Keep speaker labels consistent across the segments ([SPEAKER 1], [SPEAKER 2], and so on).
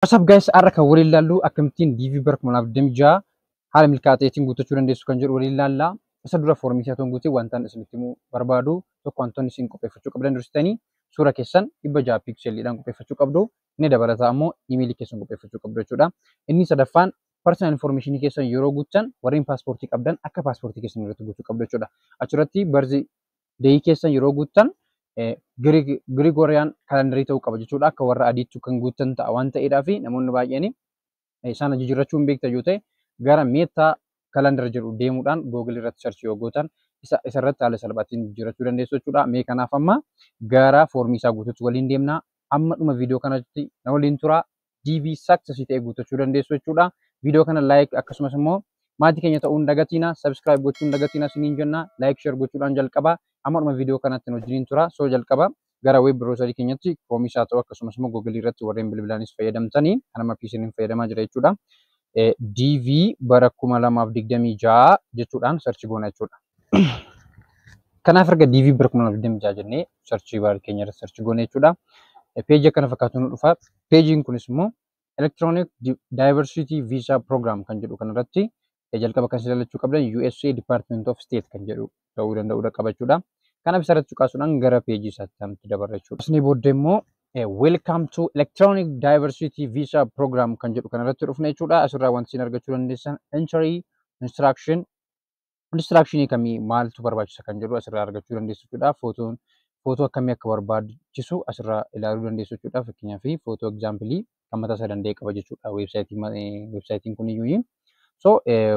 [SPEAKER 1] What's up guys, arka waliin laallu akkamittiin DV Bark Manaaf Damjaa haala milkaateetiin guutachuu dandeessu kan jedhu waliin laalla. Isa dura foormii isaa ta'uun guutee wantaan isinitti himuu barbaadu tokko wantoonni isin qopheeffachuu qabdan dursitanii suura keessan 600 pikseliidhaan qopheeffachuu qabdu. Inni dabalataa ammoo iimeelii keessan qopheeffachuu qabdu jechuudha. Inni sadaffaan personal information keessan yeroo guutan warreen paaspoortii qabdan akka paaspoortii keessan irratti guutuu qabdu jechuudha. Achirratti barzi deeyii keessan yeroo guutan Gregorian kalendarii ta'uu qaba jechuudha. Akka warra adiitti kan guutan ta'a waan ta'eedhaa fi namoonni baay'een isaan jijjiirrachuun beekta yoo ta'e gara meetaa kalendar jedhu deemuudhaan Google irratti search yoo gootan isarratti haala salphaatiin jijjiirrachuu dandeessu jechuudha. Mee kanaaf amma gara foormii isaa guutuutti waliin deemna. Amma dhuma viidiyoo kanatti na waliin tura DV success ta'e guutachuu dandeessu jechuudha. Viidiyoo kana like akkasumas immoo maatii keenya ta'uun dagatiina subscribe gochuun dagatiina isiniin jenna like share gochuudhaan jalqaba. Amma dhuma viidiyoo kanatti wajjiniin tura soo jalqaba gara web browserii keenyatti Chrome isaa ta'u akkasumas immoo Google irratti warreen bilbilaanis fayyadamtanii kanama PC'n fayyadamaa jira jechuudha. DV bara 2026 jechuudhaan search goona jechuudha. Kanaaf erga DV bara 2026 jennee search bar keenya irratti search goona jechuudha. Page akkana fakkaatu nu dhufa. Pagein kunis immoo Electronic Diversity Visa Program kan jedhu kanarratti jalqaba kan ilaalachuu qabdan USA Department of State kan jedhu ta'uu danda'udha qabachuudha. Kanaaf isarratti cuqaasuudhaan gara peejii isaatti nuti dabarra jechuudha. Asni booddee immoo Welcome to Electronic Diversity Visa Program kan jedhu kanarratti dhufna jechuudha. Asirraa wanti isin argachuu dandeessan entry instruction kamii maaltu barbaachisa kan jedhu asirraa argachuu dandeessu jechuudha. Footoo akkamii akka barbaachisu asirraa ilaaluu dandeessu jechuudha. Fakkeenyaaf footoo example kan mataa isaa danda'e qaba jechuudha. Websaayitiin kun iyyuu so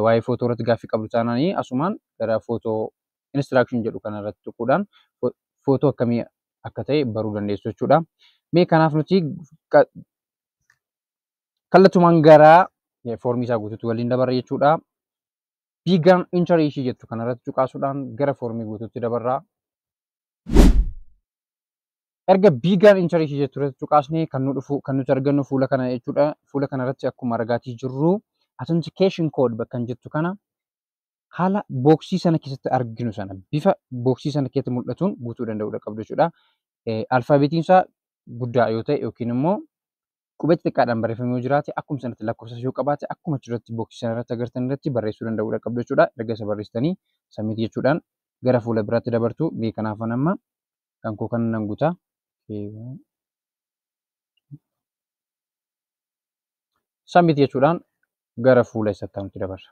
[SPEAKER 1] waa'ee footoo irratti gaaffii qabdu taananii asumaan gara footoo instruction jedhu kanarratti tuquudhaan footoo akkamii akka ta'e baruu dandeessu jechuudha. Mee kanaaf nuti kallattumaan gara foormii isaa guutuutti waliin dabarra jechuudha. Bigan entry ishii jettu kanarratti tuqaasuudhaan gara foormii guutuutti dabarra. Erga bigan entry ishii jettu irratti tuqaasnee kan nuti argannu fuula kana jechuudha. Fuula kanarratti akkuma argaatii jirru authentication code bakkan jettu kana haala booksii sana keessatti arginu sana bifa booksii sana keessatti mul'atuun guutuu danda'udha qabdu jechuudha. Alfaabeetiin isaa guddaa yoo ta'e yookiin immoo qubetti xiqqaadhaan barreeffamee yoo jiraate akkuma sanatti lakkoofsa yoo qabaate akkuma achirratti booksii sana irratti agartan irratti barreessuu danda'udha qabdu jechuudha. Erga isa barreessitanii submit jechuudhaan gara fuula biraatti dabartu. Mee kanaafan amma kan koo kan nan guutaa. Submit jechuudhaan gara fuula isaatti nuti dabarra.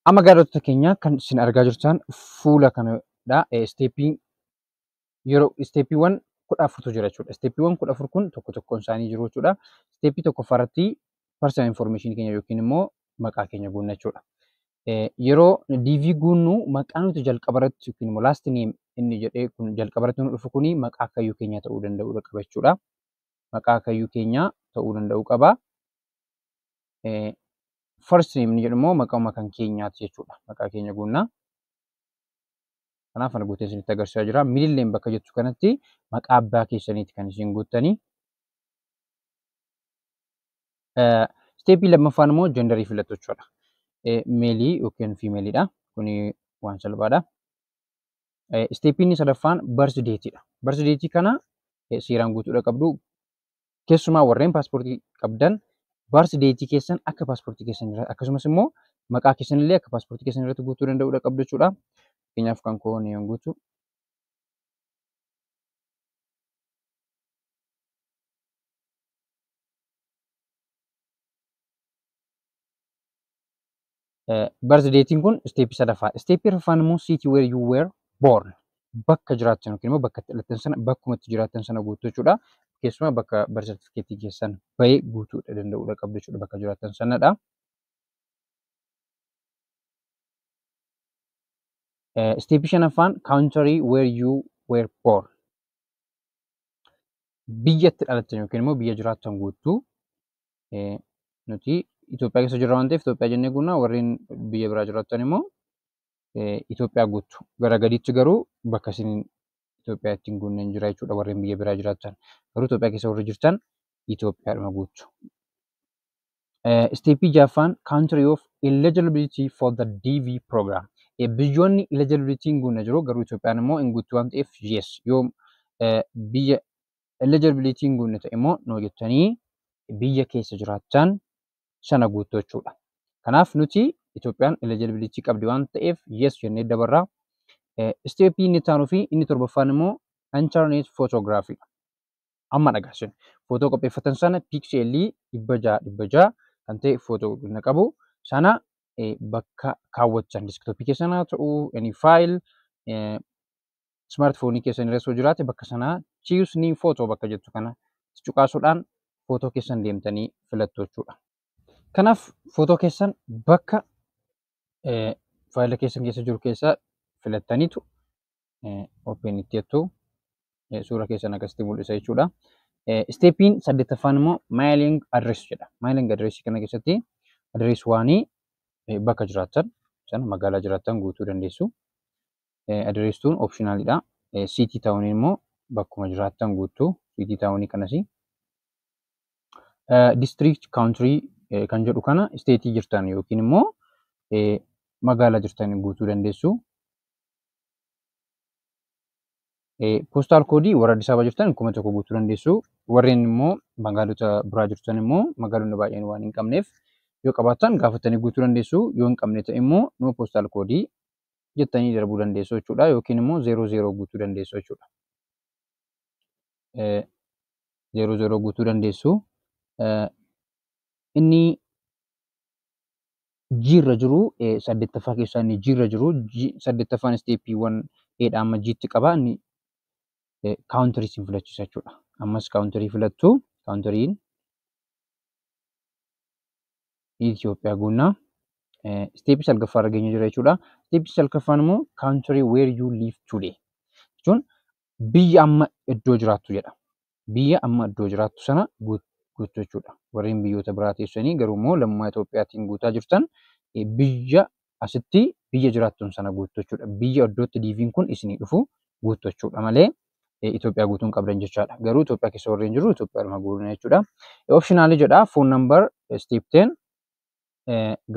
[SPEAKER 1] Amma gaarota keenya kan isin argaa jirtan fuula kanadha. Steepiiwwan 14tu jira jechuudha. Steepiiwwan 14 kun tokko tokkoon isaanii jiru jechuudha. Steepii tokkoffaarratti personal information keenya yookiin immoo maqaa keenya guunna jechuudha. Yeroo DV guunnu maqaa nuti jalqabarratti yookiin immoo last name inni jedhee kun jalqabarratti nu dhufu kuni maqaa kayyuu keenya ta'uu danda'udha qaba jechuudha. Maqaa kayyuu keenya ta'uu danda'u qaba. First name ni jedhamu maqaa kan keenyaati jechuudha. Maqaa keenya guunna. Kanaaf ana guutee isinitti agarsiisaa jira. Middle name bakka jettu kanatti maqaa abbaa keessaniiti kan isin guuttanii. Steepii lammaffaan immoo genderii filattu jechuudha. Meelii yookiin fiimeeliidha. Kuni waan salphaadha. Steepiin sadaffaan birth dateedha. Birth date kana seeraan guutuudha qabdu. Keessumaa warreen paaspoortii qabdan birth date keessan akka paaspoortii keessan irratti akkasumas immoo maqaa keessan illee akka paaspoortii keessan irratti guutuu danda'udha qabdu jechuudha. Fakkeenyaaf kan koo ni guutu. Birth datein kun steepii sadaffaa. Steepii arfaffaan immoo city where you were born. Bakka jiraattan yookiin immoo bakka itti dhalattan sana bakkuma itti jiraattan sana guutuu jechuudha. Keessumaa bakka birth certificate keessan bahee guutuu danda'udha qabdu jechuudha bakka jiraattan sanadha. Steepii shanaffaan country where you were born. Biyya itti dhalattan yookiin immoo biyya jiraattan guutuu nuti Itoophiyaa keessa jirra waan ta'eef Itoophiyaa jennee guunna. Warreen biyya biraa jiraattan immoo Itoophiyaa guutu. Gara gadiitti garuu bakka isin Itoophiyaa ittiin guunneen jira jechuudha warreen biyya biraa jiraattan. Garuu Itoophiyaa keessa warri jirtan Itoophiyaadhuma guutu. Steepii jaffaan country of eligibility for the DV program. Biyyoonni eligibility guunna jiru garuu Itoophiyaan immoo hin guutu waan ta'eef yes yoo biyya eligibility guunne ta'e immoo noo jettanii biyya keessa jiraattan sana guutuu jechuudha. Kanaaf nuti Itoophiyaan eligibility qabdi waan ta'eef yes jennee dabarraa. Steepii inni taanuu fi inni torbaffaan immoo internet photography. Amma dhagaaseen footoo qopheeffatan sana piikseelii 600 kan ta'e footoo qabu sana bakka kaawwachan diskitooppii keessan haa ta'u any file smartphone keessan irra soo jiraate bakka sanaa choose new photo bakka jettu kana cuqaasuudhaan footoo keessan deemtanii filattu jechuudha. Kanaaf footoo keessan bakka faayila keessan keessa jiru keessa filattaniitu open itti jettu suura keessan akkasitti mul'isa jechuudha. Steepiin 8ffaan immoo mailing address jedha. Mailing address kana keessatti address waanii bakka jiraattan sana magaalaa jiraattan guutuu dandeessu. Address tuun optionalidha. City town immoo bakkuma jiraattan guutuu city town kanas. District country kan jedhu kana state jirtan yookiin immoo magaalaa jirtan guutuu dandeessu. Postal code warra Addis Ababa jirtan 1000 guutuu dandeessu. Warreen immoo magaalota biraa jirtan immoo magaalonni baay'een waan hin qabneef yoo qabaattan gaafatanii guutuu dandeessu. Yoo hin qabne ta'e immoo no postal code jettanii darbuu dandeessu jechuudha. Yookiin immoo 00 guutuu dandeessu jechuudha. 00 guutuu dandeessu. Inni jirra jiru 8ffaa keessaa inni jirra jiru 8ffaan steepiiwwan dheedhaa amma jiitti qaba. Inni kaawuntarii siin filachiisa jechuudha. Ammas kaawuntarii filattu. Kaawuntariin Itoophiyaa guunnaa. Steepii 9ffaa irra geenye jira jechuudha. Steepii 9ffaan immoo country where you live today jechuun biyya amma iddoo jiraattu jedha. Biyya amma iddoo jiraattu sana guutuu jechuudha. Warreen biyyoota biraa teessanii garuu immoo lammummaa Itoophiyaatiin guutaa jirtan biyya asitti biyya jiraattuun sana guutuu jechuudha. Biyya iddootti diiviin kun isinii dhufu guutuu jechuudha malee Itoophiyaa guutuun qabdan jechaadha. Garuu Itoophiyaa keessa warreen jiru Itoophiyaa guutuu jechuudha. Optionalii jedha phone number step 10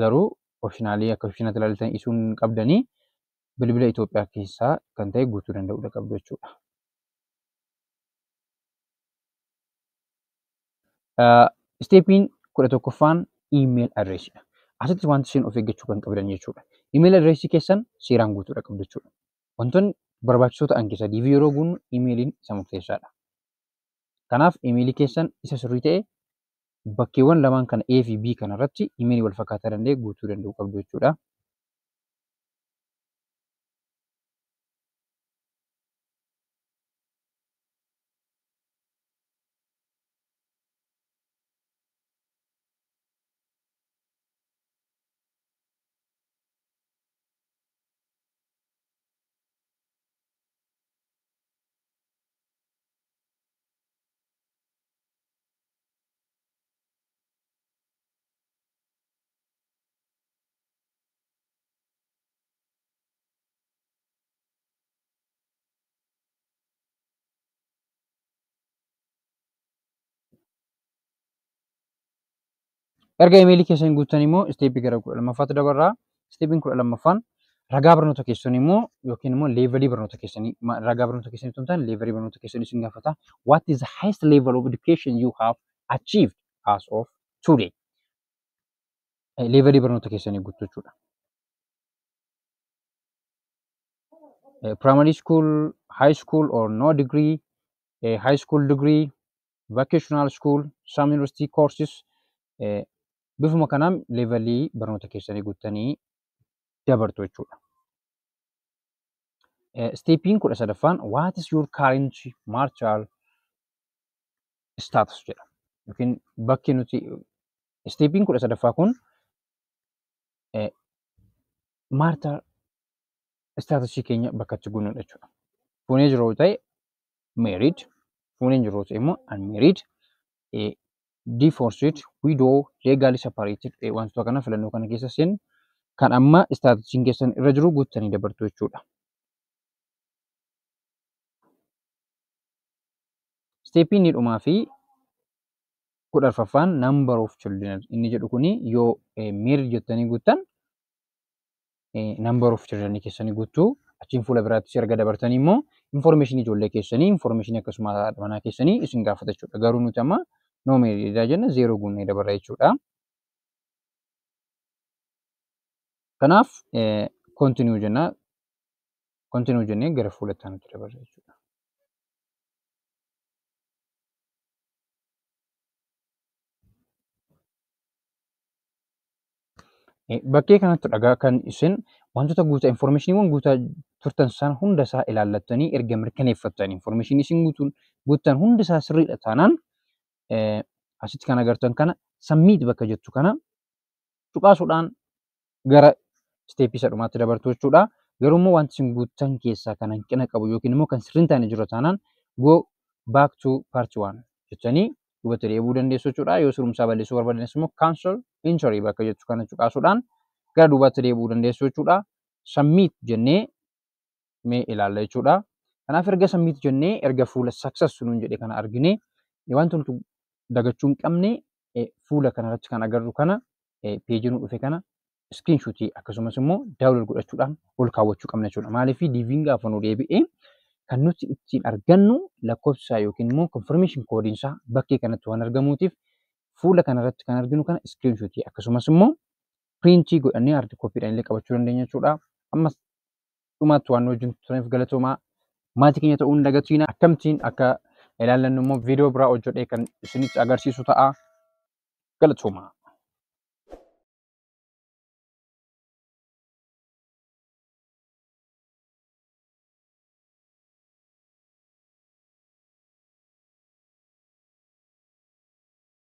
[SPEAKER 1] garuu optionalii akka optionaatti ilaaltan isuun qabdanii bilbila Itoophiyaa keessaa kan ta'e guutuu danda'udha qabdu jechuudha. Steepiin 11ffaan email addressidha. Asitti wanti isin of eeggachuu kan qabdan jechuudha. Email addressii keessan seeraan guutuudha qabdu jechuudha. Wantoonni barbaachisoo ta'an keessaa DV yeroo guunnu emailiin isa murteessaadha. Kanaaf emailii keessan isa sirrii ta'e bakkeewwan lamaan kana A fi B kana irratti emailii wal fakkaataa danda'e guutuu danda'u qabdu jechuudha. Erga emailii keessan guutan immoo steepii gara 12ffaatti dabarraa. Steepiin 12ffaan ragaa barnoota keessan immoo yookiin immoo leevelii barnoota keessanii ragaa barnoota keessanii osoo hin taane leevelii barnoota keessanii isin gaafata. What is the highest level of education you have achieved as of today? Leevelii barnoota keessanii guutuu jechuudha. Primary school, high school or no degree, high school degree, vocational school, some university courses. Bifuma kanaan leevelii barnoota keessanii guuttanii dabartu jechuudha. Steepiin 13ffaan what is your current marital status jedha. Yookiin bakki nuti steepiin 13ffaa kun marital statusii keenya bakka itti guunnudha jechuudha. Fuunee jiru ta'e married, fuuneen jiru ta'e immoo unmarried, divorced, widow, legally separated wantoota kana filannoo kana keessa seen kan amma staatusiin keessan irra jiru guuttanii dabartu jechuudha. Steepiin ni dhumaa fi 14ffaan number of children inni jedhu kuni yoo married jettanii guuttan number of children keessanii guutuu achiin fuula biraattis erga dabartanii immoo information ijoollee keessanii information akkasuma haadha manaa keessanii isin gaafata jechuudha. Garuu nuti amma no meedaa jenna 0 guunnee dabarra jechuudha. Kanaaf continue jenna. Continue jennee gara fuula itti aanutti dabarra jechuudha. Bakkee kanatti dhagaa kan isin wantoota guutaa informationiiwwan guutaa turtan san hunda isaa ilaallattanii erga mirkaneeffattan informationii isin guutan hundi isaa sirriidha taanaan asitti kan agartan kana submit bakka jettu kana tuqaasuudhaan gara steepii isa dhumaatti dabartu jechuudha. Garuu immoo wanti isin guutan keessaa kan hanqina qabu yookiin immoo kan sirriin taane jiru taanaan go back to part 1 jettanii duubatti deebi'uu dandeessu jechuudha. Yoo sirumsaa balleessuu barbaadan immoo cancel entry bakka jettu kana tuqaasuudhaan gara duubatti deebi'uu dandeessu jechuudha. Submit jennee mee ilaalla jechuudha. Kanaaf erga submit jennee erga fuula success nuun jedhe kana argine wanti nuti dagachuu hin qabne fuula kanarratti kan agarru kana peejii nu dhufe kana screenshot akkasumas immoo download godhachuudhaan ol kaawwachuu qabna jechuudha. Maaliif DV'n gaafa nu deebi'e kan nuti ittiin argannu lakkoofsa yookiin immoo confirmation koodiin isaa bakkee kanatti waan argamuutiif fuula kanarratti kan arginu kana screenshot akkasumas immoo printii godhannee hard copyidhaan illee qabachuu dandeenya jechuudha. Ammas dhumaatti waan wajjin turaniif galatoomaa. Maatii keenya ta'uu hin dagatiin akkamittiin akka ilaallannu immoo viidiyoo biraa hojjedhee kan isinitti agarsiisu ta'a. Galatoomaa.